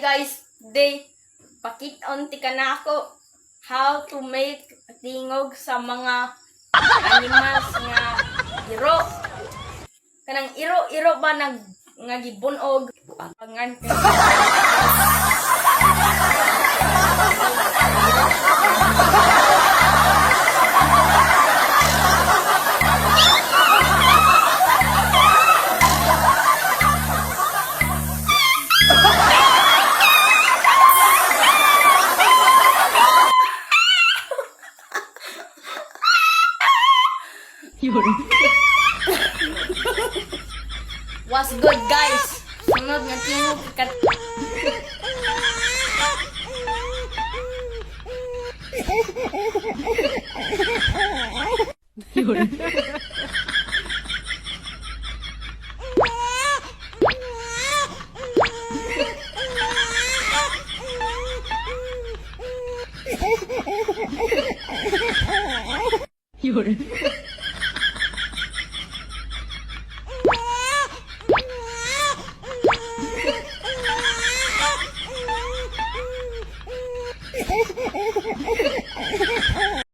guys, today pakit-on tika na ako how to make tingog sa mga animals nga iro. Kanang iro ba nga gibunog pangan. Was good guys. Sunod nga tingog kat. Yun.